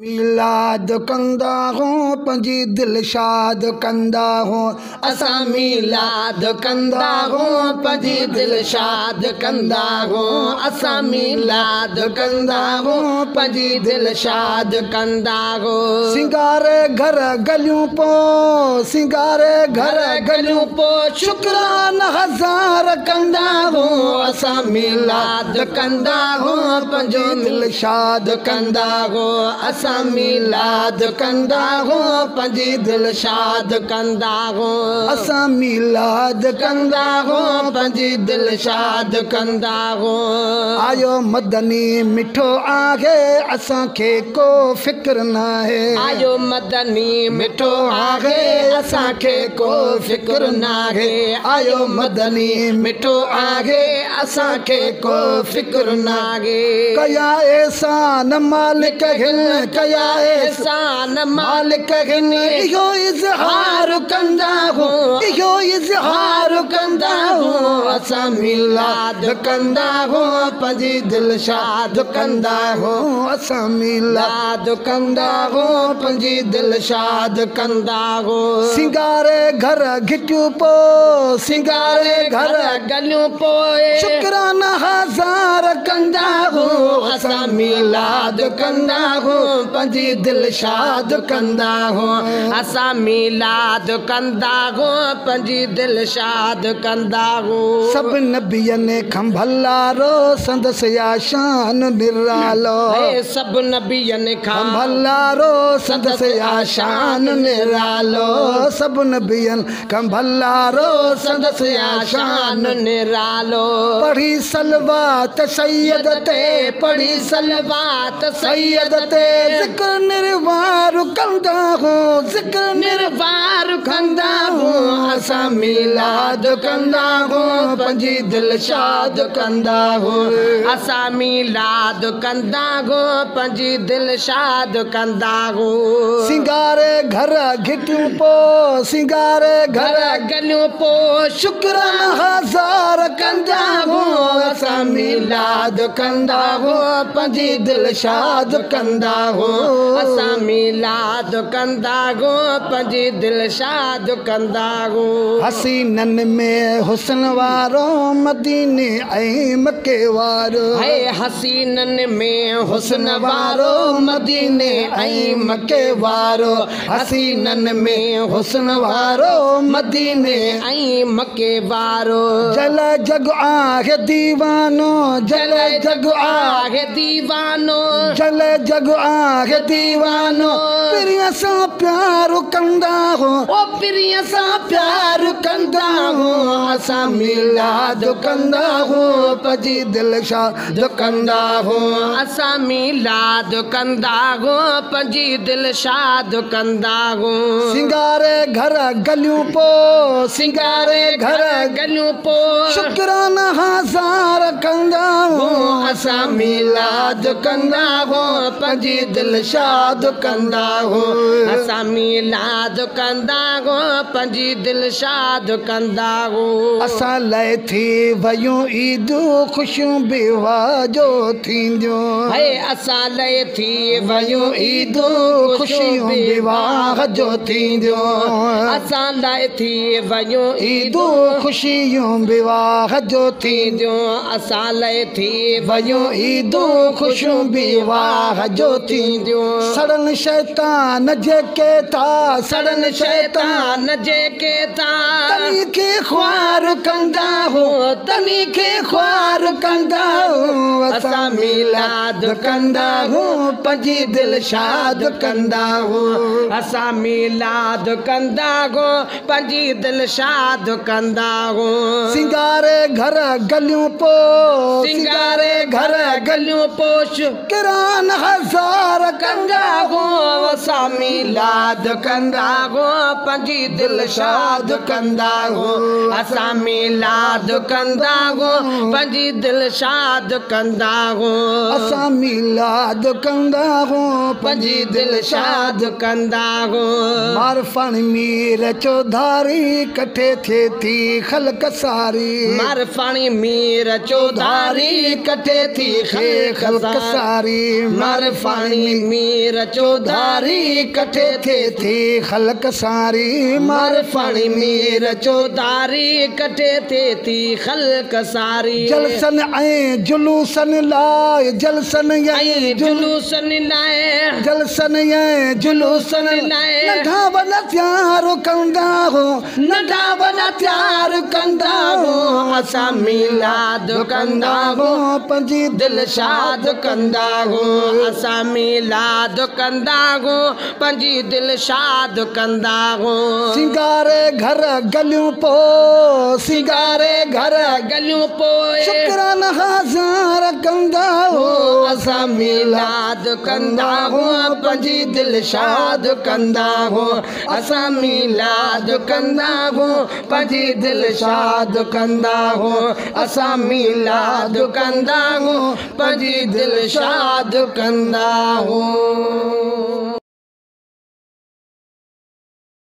मिलाद कंदा हूँ पंजी दिल शाद कंदा हूँ असा मिलाद कंदा हूँ पंजी दिल शाद कंदा हूँ असा मिलाद कंदा हूँ पंजी दिल शाद कंदा हूँ सिंगारे घर गलियों पो सिंगारे घर गलियों पो शुक्रान हजार कंदा हूँ असा मिलाद कंदा हूँ पंजी दिल शाद कंदा हूँ असा मिलाद कंदा हूँ पंजी दिल शाद कंदा हूँ असा मिलाद कंदा हूँ पंजी दिल शाद कंदा हूँ आयो मदनी मिठो आगे असा के को फिक्र ना है आयो मदनी मिठो आगे असा के को फिक्र ना है आयो मदनी मिठो आगे असा के को फिक्र ना है कया एहसान मालिक हिन कया एहसान मालिक हिन इहो इज़हार कंदा हूँ इहो इज़हार कंदा हूँ असा मिलाद कंदा हूँ पंजी दिल शाद कंदा हूँ असा मिलाद कंदा हूँ पंजी दिल शाद कंदा हूँ सिंगारे घर घिटियूं पो सिंगारे घर गलियूं पोए शुक्राना हजार कंदा हूँ असा मिलाद कंदा हूँ पंजी दिल शाद कंदा हूँ असा मिलाद कंदा हूँ पंजी दिल शाद कंदा हूँ सब नबियन खंभलारो संदस या शान निरालो सब नबियन खंभलारो संदस या शान निरालो सब नबियन खंभलारो संदस या शान निरालो पढ़ी सलवात सैयद ते पढ़ी सलवात सैयद ते जिक्र निर्वार कंदा हूँ जिक्र निर्वार कंदा हूँ असा मिलाद कंदा हूँ पंजी दिल शाद कंदा हूँ असा मिलाद कंदा हूँ पंजी दिल शाद कंदा हूँ सिंगारे घर घिटियूं पो सिंगारे घर गलियों पो शुक्राना हजार कंदा हूँ असा मिलाद कंदा हूँ पंजी दिल शाद कंदा हूँ असा मिलाद कंदा हूँ पंजी दिल शाद कंदा हूँ हसीनन में हुस्न वारो मदीने ऐं मके वारो है हसीनन में हुस्न वारो मदीने ऐं मके वारो हसीनन में हुस्न वारो मदीने ऐं मके वारो जल जग आहे दीवानो जल जग आहे दीवानो जल जग आहे दीवानो प्रिय सा प्यार कंदा हूँ ओ प्रिय सा प्यार कंदा हूँ असा मिलाद कंदा हूँ पंजी दिल शाद कंदा हूँ असा मिलाद कंदा हूँ पंजी दिल शाद कंदा हूँ सिंगारे घर गलियों पो सिंगारे घर गलियों पो शुक्राना हजार कंदा हूँ असा मिलाद कंदा हूँ पंजी दिल शाद कंदा हूँ असा मिलाद कंदा हूँ पंजी दिल शाद कंदा हूँ असा लय थी वयूं ईदूं ख़ुशियूं बेवा जो थींदियूं है असा लय थी वयूं ईदूं ख़ुशियूं बेवा जो थींदियूं असा लय थी वयूं ईदूं ख़ुशियूं बेवा जो थींदियूं असा लय थी वयूं ईदूं ख़ुशियूं बेवा जो थींदियूं सड़न शैतान जेके था सड़न शैतान जेके था तनी के ख्वार कंदा हूँ तनी के ख्वार कंदा हूँ असा मिलाद कंदा हूँ पंजी दिल शाद कंदा हूँ असा मिलाद कंदा हूँ पंजी दिल शाद कंदा हूँ सिंगारे घर गलियों पो सिंगारे घर गलियों पो शुक्रान हजार कंदा हूँ असा असां मिलाद कंदा हो पंहिंजी दिल शाद कंदा हो असां मिलाद कंदा हो पंहिंजी दिल शाद कंदा हो असां मिलाद कंदा हो पंहिंजी दिल शाद कंदा हो मारफण मीर चौधारी कठे थे थी खलक सारी मारफण मीर चौधारी कठे थी खलक सारी मारफण मीर चौधारी कठे थे खलक सारी मारफण मीर चौधारी कठे थी खलक सारी जलसन ऐं जुलूसन लाए जलसन ऐं जुलूसन लाए जलसन ऐं जुलूसन लाए नंढा वॾा त्यार कंदा हो नंढा वॾा त्यार कंदा हो असां मिलाद कंदा हो पंहिंजी दिल शाद कंदा हो असां मिलाद कंदा हो पंहिंजी दिल शाद कंदा हो सिंगारे घर गलियूं पो सिंगारे घर गलियूं पोइ शुक्राना हज़ार कंदा हो असां मिलाद कंदा हो पंहिंजी दिल शाद कंदा हो असां मिलाद कंदा हो पंहिंजी दिल शाद कंदा हो असां मिलाद कंदा हो पंहिंजी दिल शाद कंदा हो